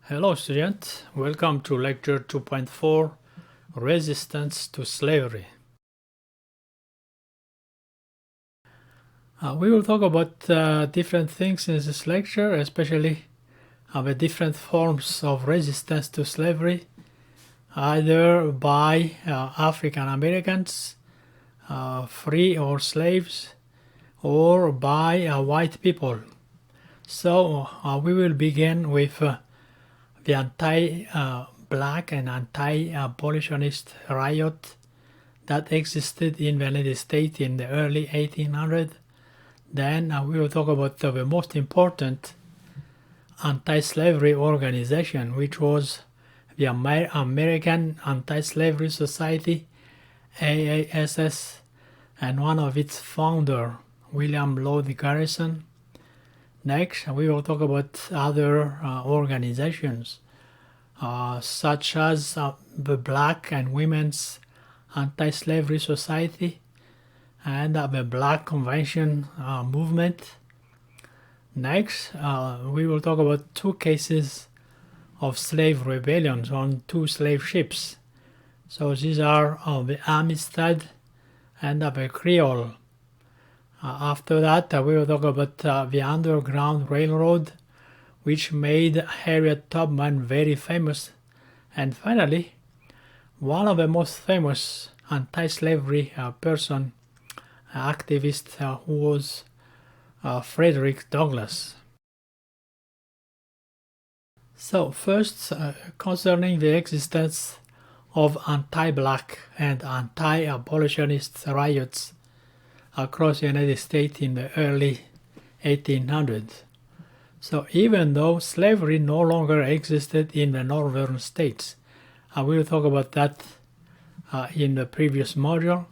Hello students, welcome to lecture 2.4, Resistance to Slavery. We will talk about different things in this lecture, especially the different forms of resistance to slavery, either by African Americans, free or slaves, or by white people. So we will begin with the anti-black and anti-abolitionist riot that existed in the United States in the early 1800s. Then we will talk about the most important anti-slavery organization, which was the American Anti-Slavery Society, AASS, and one of its founders, William Lloyd Garrison. Next, we will talk about other organizations, such as the Black and Women's Anti-Slavery Society and the Black Convention movement. Next, we will talk about two cases of slave rebellions on two slave ships. So these are the Amistad and the Creole. After that, we will talk about the Underground Railroad, which made Harriet Tubman very famous. And finally, one of the most famous anti-slavery activist who was Frederick Douglass. So first, concerning the existence of anti-black and anti-abolitionist riots across the United States in the early 1800s. So even though slavery no longer existed in the northern states, I will talk about that in the previous module,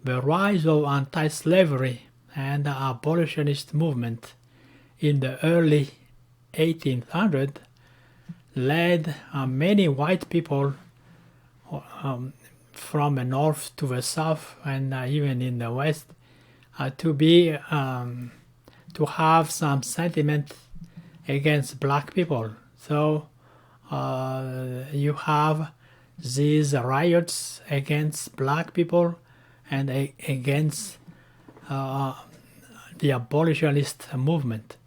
the rise of anti-slavery and the abolitionist movement in the early 1800s led many white people from the north to the south and even in the west to have some sentiment against black people. So you have these riots against black people and against the abolitionist movement.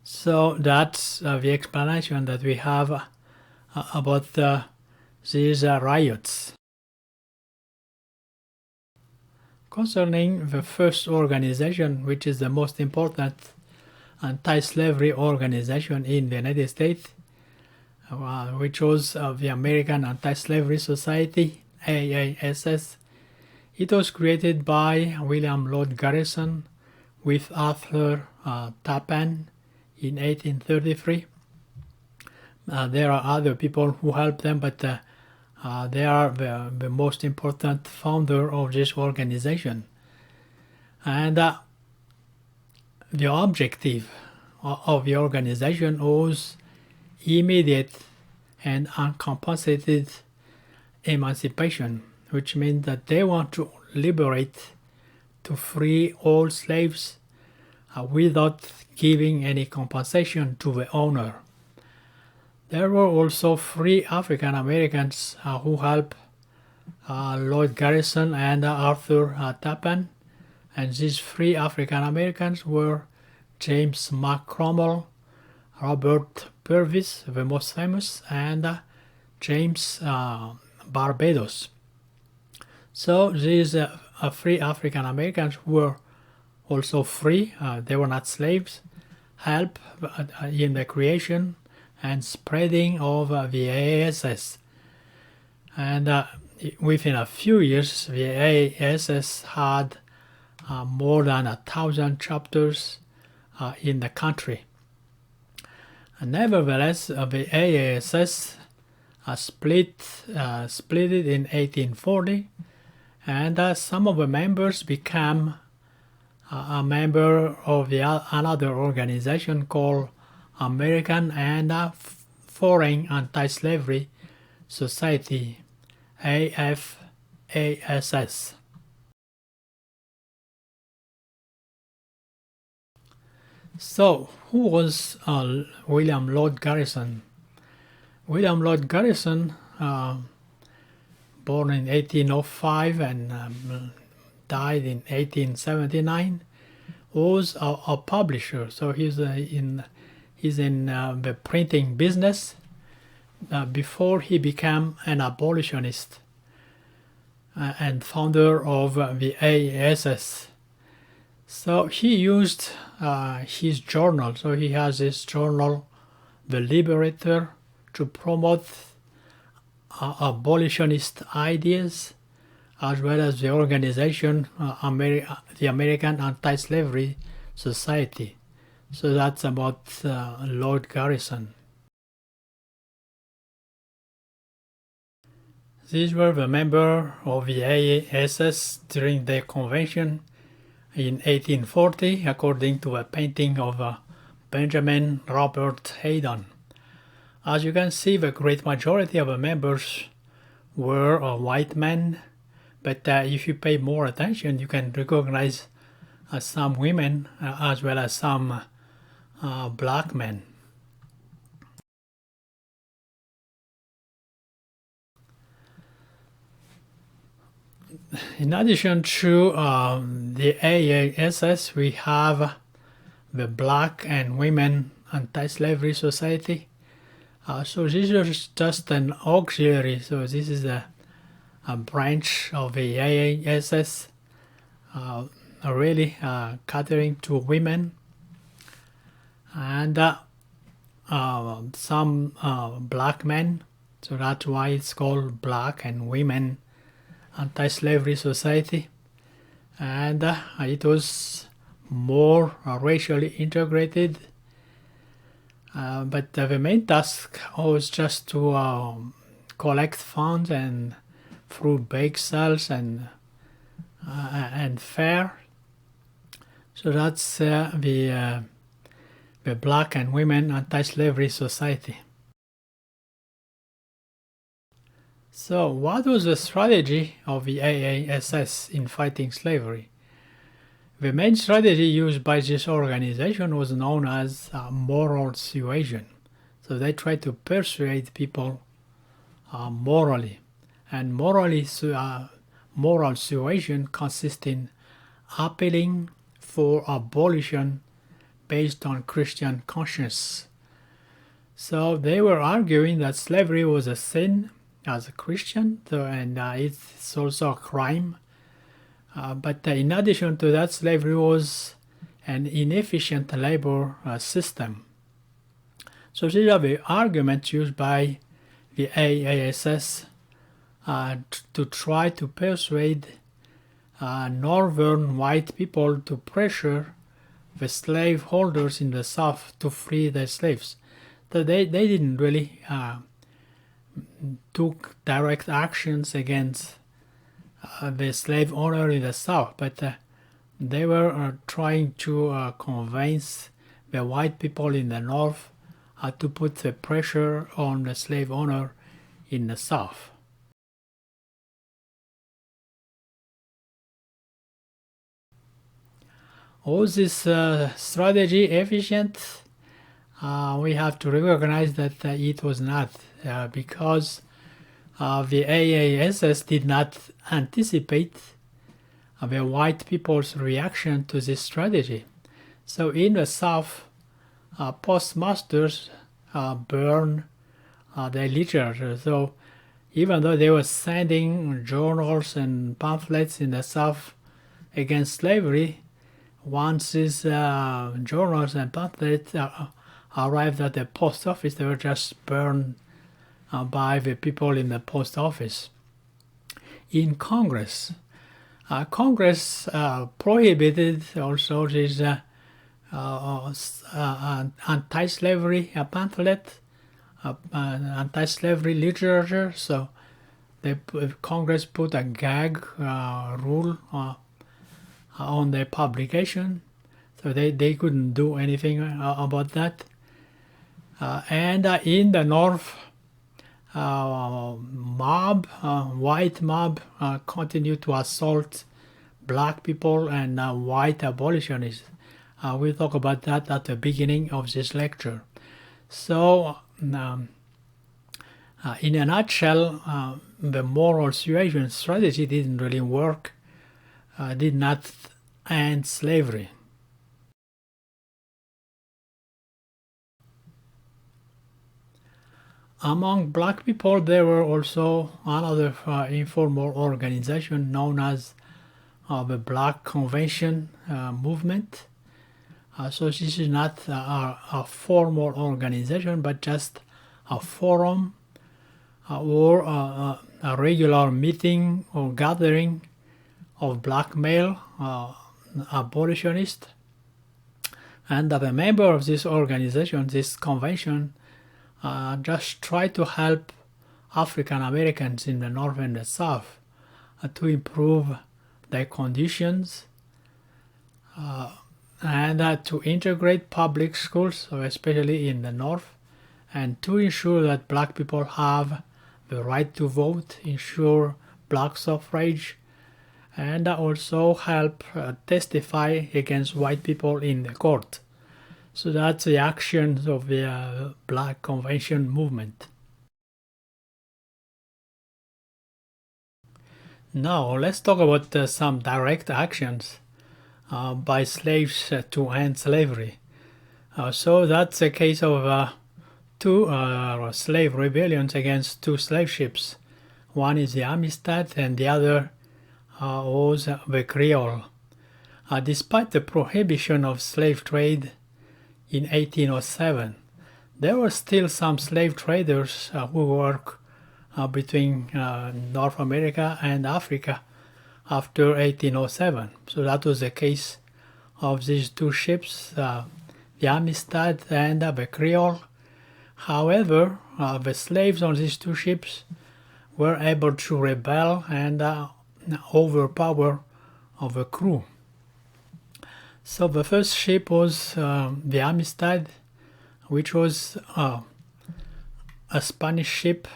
So that's the explanation that we have about these riots. Concerning the first organization, which is the most important anti-slavery organization in the United States, which was the American Anti-Slavery Society, AASS. It was created by William Lloyd Garrison with Arthur Tappan in 1833. There are other people who helped them, but they are the most important founder of this organization. And the objective of the organization was immediate and uncompensated emancipation, which means that they want to liberate, to free all slaves without giving any compensation to the owner. There were also free African Americans who helped Lloyd Garrison and Arthur Tappan, and these free African Americans were James McCromwell, Robert Purvis, the most famous, and James Barbados. So these free African Americans were also free, they were not slaves, help in the creation and spreading of the AASS. And within a few years, the AASS had more than 1,000 chapters in the country. And nevertheless, the AASS split it in 1840, and some of the members became a member of another organization called American and Foreign Anti-Slavery Society, AFASS. So, who was William Lord Garrison? William Lord Garrison, born in 1805 and died in 1879, was a publisher. So he's in the printing business before he became an abolitionist and founder of the ASS. So he used his journal. So he has his journal, The Liberator, to promote abolitionist ideas, as well as the organization, the American Anti-Slavery Society. So that's about Lord Garrison. These were the members of the ASS during their convention in 1840, according to a painting of Benjamin Robert Haydon. As you can see, the great majority of the members were white men, but if you pay more attention, you can recognize some women as well as some black men. In addition to the AASS, we have the Black and Women Anti-Slavery Society. So this is just an auxiliary. So this is a branch of the AASS, really catering to women, and some black men. So that's why it's called Black and Women Anti-Slavery Society, and it was more racially integrated, but the main task was just to collect funds and through bake sales and fair. So that's the Black and Women Anti-Slavery Society. So what was the strategy of the AASS in fighting slavery? The main strategy used by this organization was known as moral suasion. So they tried to persuade people morally. And moral suasion consists in appealing for abolition based on Christian conscience. So they were arguing that slavery was a sin as a Christian, and it's also a crime. But in addition to that, slavery was an inefficient labor system. So these are the arguments used by the AASS to try to persuade northern white people to pressure the slaveholders in the South to free their slaves. So they didn't really took direct actions against the slave owner in the South, but they were trying to convince the white people in the North to put the pressure on the slave owner in the South. Was this strategy efficient? We have to recognize that it was not, because the AASS did not anticipate the white people's reaction to this strategy. So in the South, postmasters burned their literature. So even though they were sending journals and pamphlets in the South against slavery, once these journals and pamphlets arrived at the post office, they were just burned by the people in the post office. In Congress, Congress prohibited also this anti-slavery pamphlet, anti-slavery literature. So Congress put a gag rule on their publication, so they couldn't do anything about that. And in the North, white mob continued to assault black people and white abolitionists. We'll talk about that at the beginning of this lecture. So, in a nutshell, the moral suasion strategy didn't really work, did not end slavery. Among black people, there were also another informal organization known as the Black Convention movement. So this is not a formal organization, but just a forum or a regular meeting or gathering of black male abolitionists. And the member of this organization, this convention, just try to help African Americans in the North and the South to improve their conditions and to integrate public schools, especially in the North, and to ensure that black people have the right to vote, ensure black suffrage, and also help testify against white people in the court. So that's the actions of the Black Convention movement. Now let's talk about some direct actions by slaves to end slavery. So that's a case of two slave rebellions against two slave ships. One is the Amistad and the other was the Creole. Despite the prohibition of slave trade in 1807, there were still some slave traders who worked between North America and Africa after 1807. So that was the case of these two ships, the Amistad and the Creole. However, the slaves on these two ships were able to rebel and overpower the crew. So the first ship was the Amistad, which was a Spanish ship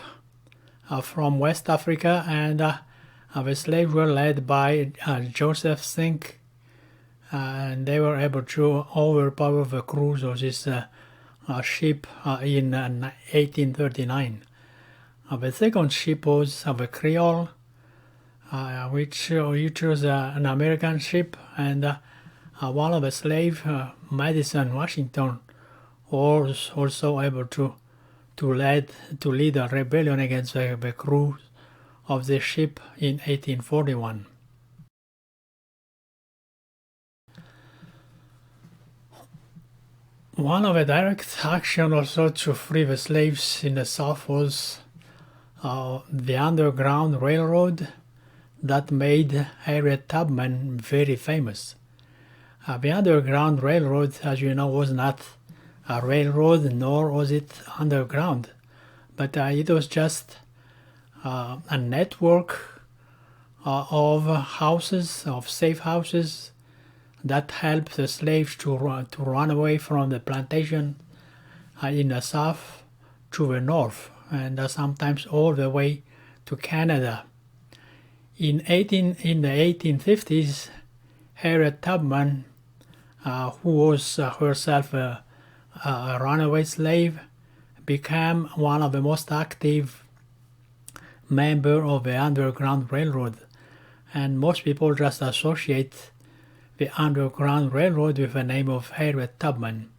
from West Africa, and the slaves were led by Joseph Sink, and they were able to overpower the crews of this ship in 1839. The second ship was the Creole, which was an American ship, and one of the slaves, Madison Washington, was also able to lead a rebellion against the crew of the ship in 1841. One of the direct actions also to free the slaves in the South was the Underground Railroad that made Harriet Tubman very famous. The Underground Railroad, as you know, was not a railroad, nor was it underground, but it was just a network of houses, of safe houses, that helped the slaves to run away from the plantation in the South to the North, and sometimes all the way to Canada. In the 1850s, Harriet Tubman, who was herself a runaway slave, became one of the most active members of the Underground Railroad. And most people just associate the Underground Railroad with the name of Harriet Tubman.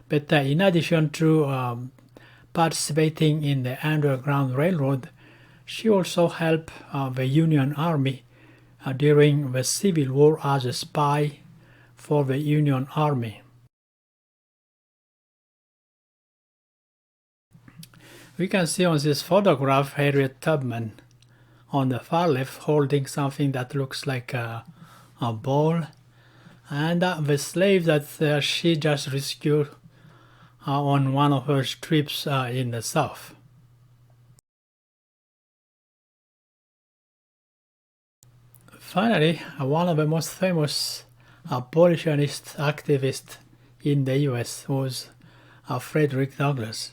But in addition to participating in the Underground Railroad, she also helped the Union Army during the Civil War as a spy for the Union Army. We can see on this photograph Harriet Tubman on the far left holding something that looks like a ball, and the slave that she just rescued on one of her trips in the South. Finally, one of the most famous abolitionist activists in the US was Frederick Douglass.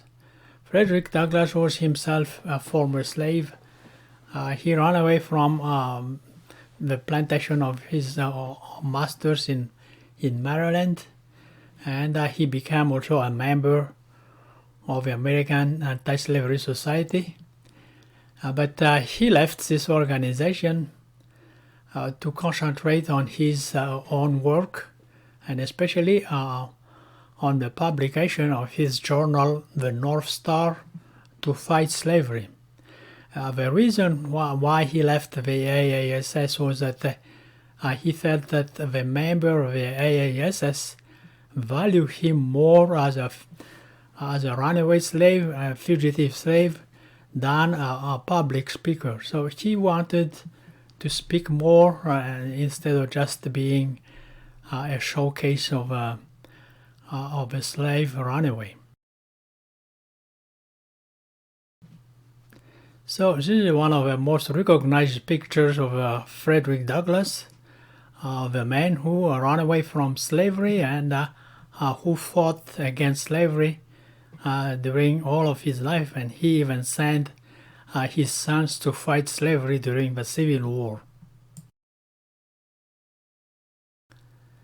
Frederick Douglass was himself a former slave. He ran away from the plantation of his masters in Maryland, and he became also a member of the American Anti-Slavery Society. But he left this organization to concentrate on his own work, and especially on the publication of his journal, The North Star, to fight slavery. The reason why he left the AASS was that he felt that the member of the AASS valued him more as a runaway slave, a fugitive slave, than a public speaker. So he wanted to speak more instead of just being a showcase of a slave runaway. So this is one of the most recognized pictures of Frederick Douglass, the man who ran away from slavery and who fought against slavery during all of his life, and he even sent his sons to fight slavery during the Civil War.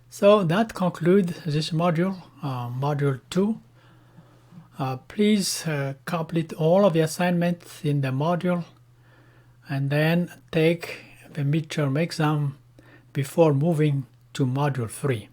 So that concludes this module, Module 2. Please complete all of the assignments in the module and then take the midterm exam before moving to Module 3.